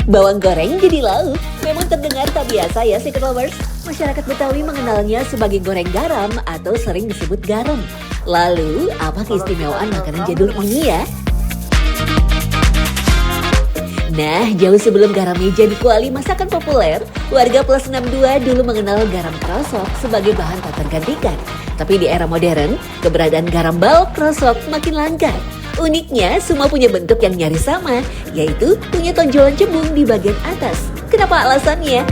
Bawang goreng jadi lauk. Memang terdengar tak biasa ya Secret Lovers. Masyarakat Betawi mengenalnya sebagai goreng garam atau sering disebut garam. Lalu, apa keistimewaan makanan jadul ini ya? Nah, jauh sebelum garamnya jadi kuali masakan populer, warga plus 62 dulu mengenal garam krosok sebagai bahan tak tergantikan. Tapi di era modern, keberadaan garam balok krosok makin langka. Uniknya, semua punya bentuk yang nyaris sama, yaitu punya tonjolan cembung di bagian atas. Kenapa alasannya?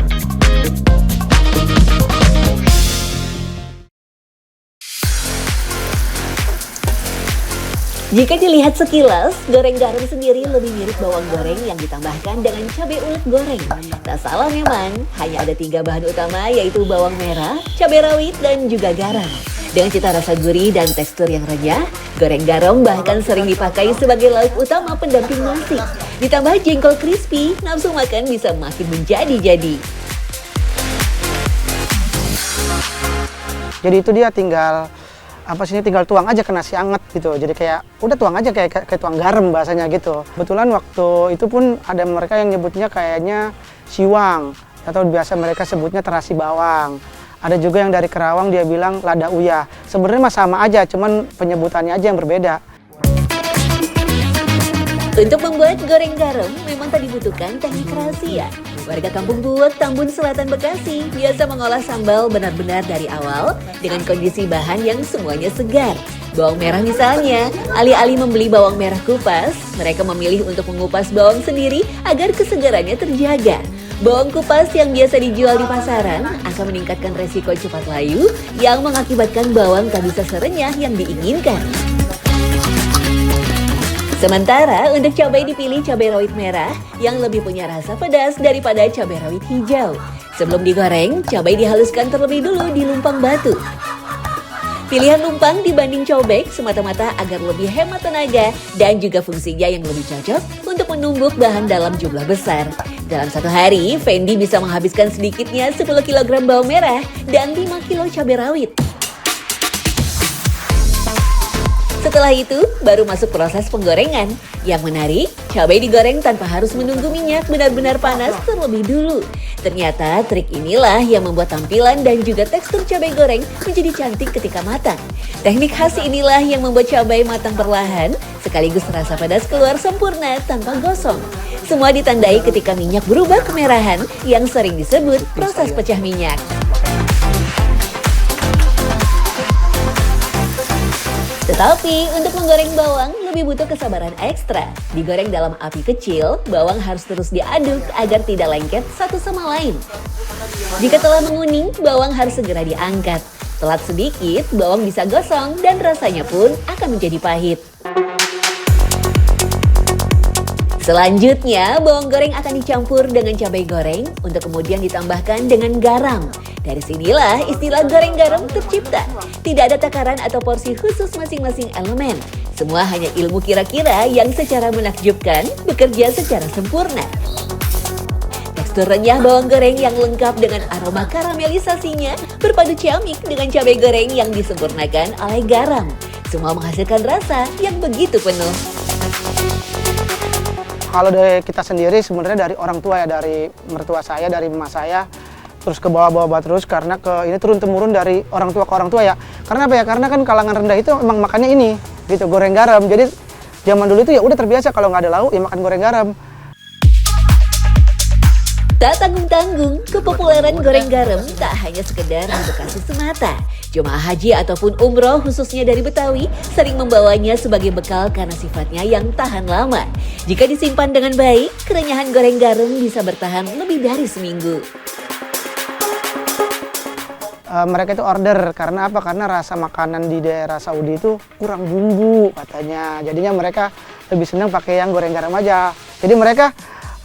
Jika dilihat sekilas, goreng garam sendiri lebih mirip bawang goreng yang ditambahkan dengan cabai ulet goreng. Tak salah memang, hanya ada 3 bahan utama yaitu bawang merah, cabai rawit, dan juga garam. Dengan cita rasa gurih dan tekstur yang renyah, goreng garam bahkan sering dipakai sebagai lauk utama pendamping nasi. Ditambah jengkol crispy, nafsu makan bisa makin menjadi-jadi. Jadi itu dia tinggal tuang aja ke nasi anget gitu. Jadi kayak udah tuang aja kayak tuang garam bahasanya gitu. Kebetulan waktu itu pun ada mereka yang nyebutnya kayaknya siwang atau biasa mereka sebutnya terasi bawang. Ada juga yang dari Kerawang dia bilang lada uyah. Sebenarnya mah sama aja, cuman penyebutannya aja yang berbeda. Untuk membuat goreng garam memang tak dibutuhkan teknik rahasia. Warga Kampung Buwek, Tambun Selatan, Bekasi biasa mengolah sambal benar-benar dari awal dengan kondisi bahan yang semuanya segar. Bawang merah misalnya, alih-alih membeli bawang merah kupas, mereka memilih untuk mengupas bawang sendiri agar kesegarannya terjaga. Bawang kupas yang biasa dijual di pasaran akan meningkatkan resiko cepat layu yang mengakibatkan bawang tak bisa serenyah yang diinginkan. Sementara untuk cabai dipilih cabai rawit merah yang lebih punya rasa pedas daripada cabai rawit hijau. Sebelum digoreng, cabai dihaluskan terlebih dulu di lumpang batu. Pilihan lumpang dibanding cobek semata-mata agar lebih hemat tenaga dan juga fungsinya yang lebih cocok untuk menumbuk bahan dalam jumlah besar. Dalam satu hari, Fendi bisa menghabiskan sedikitnya 10 kg bawang merah dan 5 kg cabai rawit. Setelah itu, baru masuk proses penggorengan. Yang menarik, cabai digoreng tanpa harus menunggu minyak benar-benar panas terlebih dulu. Ternyata trik inilah yang membuat tampilan dan juga tekstur cabai goreng menjadi cantik ketika matang. Teknik khas inilah yang membuat cabai matang perlahan, sekaligus rasa pedas keluar sempurna tanpa gosong. Semua ditandai ketika minyak berubah kemerahan yang sering disebut proses pecah minyak. Tetapi untuk menggoreng bawang lebih butuh kesabaran ekstra. Digoreng dalam api kecil, bawang harus terus diaduk agar tidak lengket satu sama lain. Jika telah menguning, bawang harus segera diangkat. Telat sedikit, bawang bisa gosong dan rasanya pun akan menjadi pahit. Selanjutnya, bawang goreng akan dicampur dengan cabai goreng untuk kemudian ditambahkan dengan garam. Dari sinilah istilah goreng garam tercipta. Tidak ada takaran atau porsi khusus masing-masing elemen. Semua hanya ilmu kira-kira yang secara menakjubkan bekerja secara sempurna. Tekstur renyah bawang goreng yang lengkap dengan aroma karamelisasinya berpadu ciamik dengan cabai goreng yang disempurnakan oleh garam. Semua menghasilkan rasa yang begitu penuh. Kalau dari kita sendiri sebenarnya dari orang tua ya, dari mertua saya, dari emak saya, terus ke bawah-bawah terus karena ini turun-temurun dari orang tua ke orang tua ya. Karena apa ya? Karena kan kalangan rendah itu emang makannya ini, gitu, goreng garam. Jadi zaman dulu itu ya udah terbiasa kalau nggak ada lauk ya makan goreng garam. Tak tanggung-tanggung, kepopuleran goreng garam tak hanya sekedar di Bekasi semata. Jemaah haji ataupun umroh khususnya dari Betawi sering membawanya sebagai bekal karena sifatnya yang tahan lama. Jika disimpan dengan baik, kerenyahan goreng garam bisa bertahan lebih dari seminggu. Mereka itu order karena apa? Karena rasa makanan di daerah Saudi itu kurang bumbu katanya. Jadinya mereka lebih senang pakai yang goreng garam aja. Jadi mereka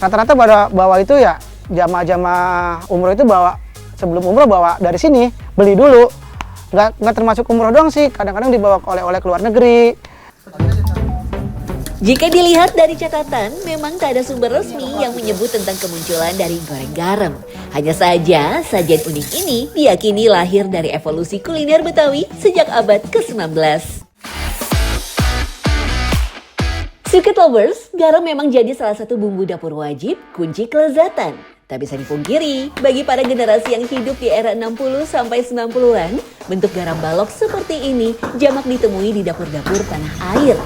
rata-rata bawa itu ya jamaah umroh itu bawa sebelum umroh bawa dari sini beli dulu. Nggak termasuk umroh doang sih. Kadang-kadang dibawa oleh-oleh ke luar negeri. Jika dilihat dari catatan, memang tak ada sumber resmi yang menyebut tentang kemunculan dari goreng garam. Hanya saja, sajian unik ini diyakini lahir dari evolusi kuliner Betawi sejak abad ke-19. Circuit lovers, garam memang jadi salah satu bumbu dapur wajib, kunci kelezatan. Tak bisa dipungkiri, bagi para generasi yang hidup di era 60 sampai 90-an, bentuk garam balok seperti ini jamak ditemui di dapur-dapur tanah air.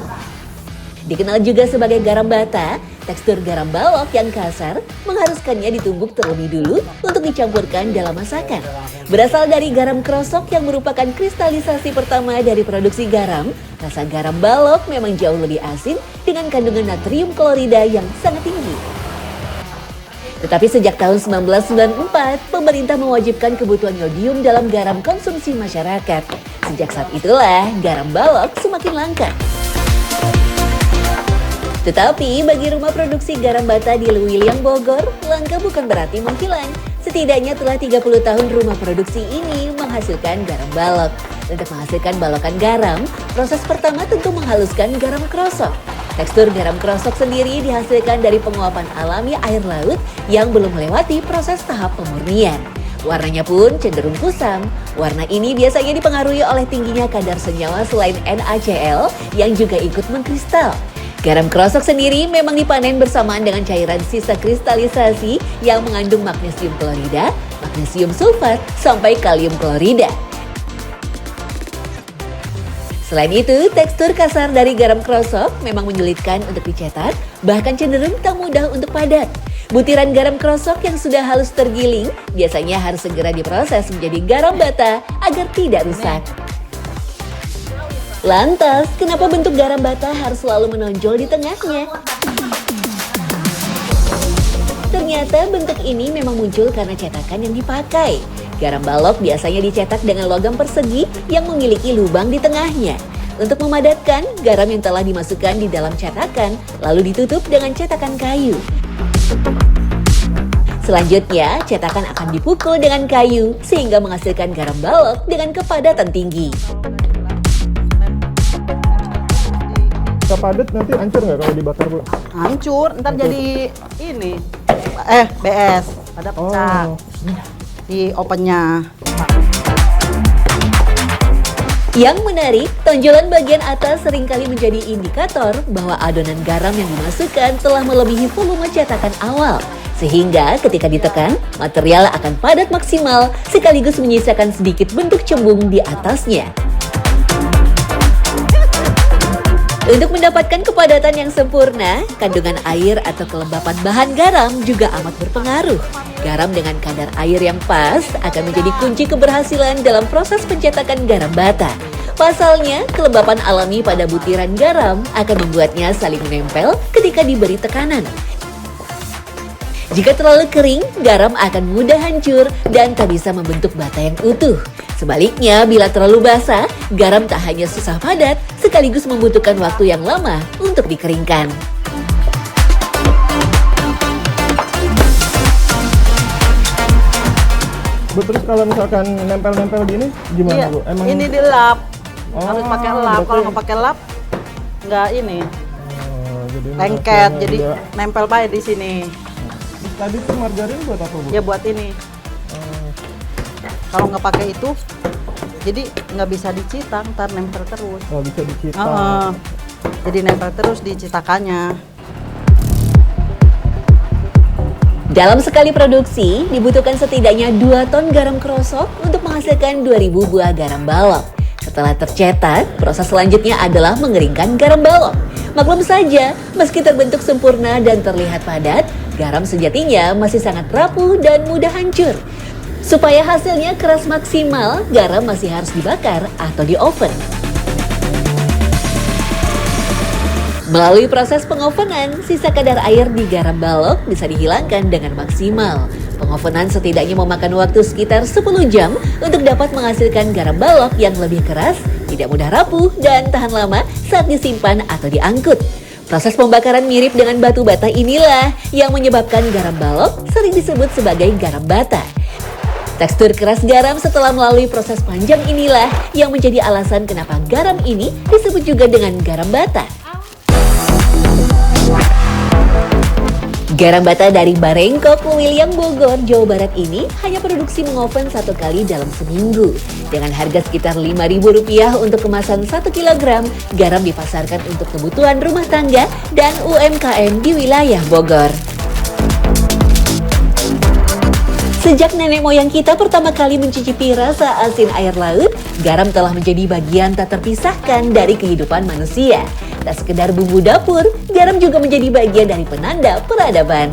Dikenal juga sebagai garam bata, tekstur garam balok yang kasar mengharuskannya ditumbuk terlebih dulu untuk dicampurkan dalam masakan. Berasal dari garam krosok yang merupakan kristalisasi pertama dari produksi garam, rasa garam balok memang jauh lebih asin dengan kandungan natrium klorida yang sangat tinggi. Tetapi sejak tahun 1994, pemerintah mewajibkan kebutuhan yodium dalam garam konsumsi masyarakat. Sejak saat itulah, garam balok semakin langka. Tetapi bagi rumah produksi garam bata di Lewiliang, Bogor, langka bukan berarti menghilang. Setidaknya telah 30 tahun rumah produksi ini menghasilkan garam balok. Untuk menghasilkan balokan garam, proses pertama tentu menghaluskan garam krosok. Tekstur garam krosok sendiri dihasilkan dari penguapan alami air laut yang belum melewati proses tahap pemurnian. Warnanya pun cenderung kusam. Warna ini biasanya dipengaruhi oleh tingginya kadar senyawa selain NaCl yang juga ikut mengkristal. Garam krosok sendiri memang dipanen bersamaan dengan cairan sisa kristalisasi yang mengandung magnesium klorida, magnesium sulfat, sampai kalium klorida. Selain itu, tekstur kasar dari garam krosok memang menyulitkan untuk dicetak, bahkan cenderung tak mudah untuk padat. Butiran garam krosok yang sudah halus tergiling biasanya harus segera diproses menjadi garam bata agar tidak rusak. Lantas, kenapa bentuk garam bata harus selalu menonjol di tengahnya? Ternyata bentuk ini memang muncul karena cetakan yang dipakai. Garam balok biasanya dicetak dengan logam persegi yang memiliki lubang di tengahnya. Untuk memadatkan, garam yang telah dimasukkan di dalam cetakan lalu ditutup dengan cetakan kayu. Selanjutnya, cetakan akan dipukul dengan kayu sehingga menghasilkan garam balok dengan kepadatan tinggi. Padat nanti hancur nggak kalau dibakar, Bu? Hancur, ntar jadi ini BS pada pecah di opennya. Yang menarik, tonjolan bagian atas seringkali menjadi indikator bahwa adonan garam yang dimasukkan telah melebihi volume cetakan awal. Sehingga ketika ditekan, material akan padat maksimal sekaligus menyisakan sedikit bentuk cembung di atasnya. Untuk mendapatkan kepadatan yang sempurna, kandungan air atau kelembapan bahan garam juga amat berpengaruh. Garam dengan kadar air yang pas akan menjadi kunci keberhasilan dalam proses pencetakan garam bata. Pasalnya, kelembapan alami pada butiran garam akan membuatnya saling menempel ketika diberi tekanan. Jika terlalu kering, garam akan mudah hancur dan tak bisa membentuk bata yang utuh. Sebaliknya, bila terlalu basah, garam tak hanya susah padat, sekaligus membutuhkan waktu yang lama untuk dikeringkan. Bu, terus kalau misalkan nempel-nempel gini, gimana, Iya, Bu? Emang ini dilap. Oh, Harus pakai lap. Kalau nggak pakai lap, nggak ini. jadi Lengket, jadi juga. nempel baik di sini. Tadi tuh margarin buat apa, Bu? Ya buat ini. Kalau nggak pakai itu, jadi nggak bisa dicitang, ntar nempel terus. Oh, bisa dicipta. Jadi nempel terus di cetakannya. Dalam sekali produksi, dibutuhkan setidaknya 2 ton garam krosok untuk menghasilkan 2000 buah garam balok. Setelah tercetak, proses selanjutnya adalah mengeringkan garam balok. Maklum saja, meski terbentuk sempurna dan terlihat padat, garam sejatinya masih sangat rapuh dan mudah hancur. Supaya hasilnya keras maksimal, garam masih harus dibakar atau di oven. Melalui proses pengovenan, sisa kadar air di garam balok bisa dihilangkan dengan maksimal. Pengovenan setidaknya memakan waktu sekitar 10 jam untuk dapat menghasilkan garam balok yang lebih keras, tidak mudah rapuh, dan tahan lama saat disimpan atau diangkut. Proses pembakaran mirip dengan batu bata inilah yang menyebabkan garam balok sering disebut sebagai garam bata. Tekstur keras garam setelah melalui proses panjang inilah yang menjadi alasan kenapa garam ini disebut juga dengan garam bata. Garam bata dari Barengkok William Bogor, Jawa Barat ini hanya produksi mengoven 1 kali dalam seminggu. Dengan harga sekitar Rp5.000 untuk kemasan 1 kg, garam dipasarkan untuk kebutuhan rumah tangga dan UMKM di wilayah Bogor. Sejak nenek moyang kita pertama kali mencicipi rasa asin air laut, garam telah menjadi bagian tak terpisahkan dari kehidupan manusia. Tak sekedar bumbu dapur, garam juga menjadi bagian dari penanda peradaban.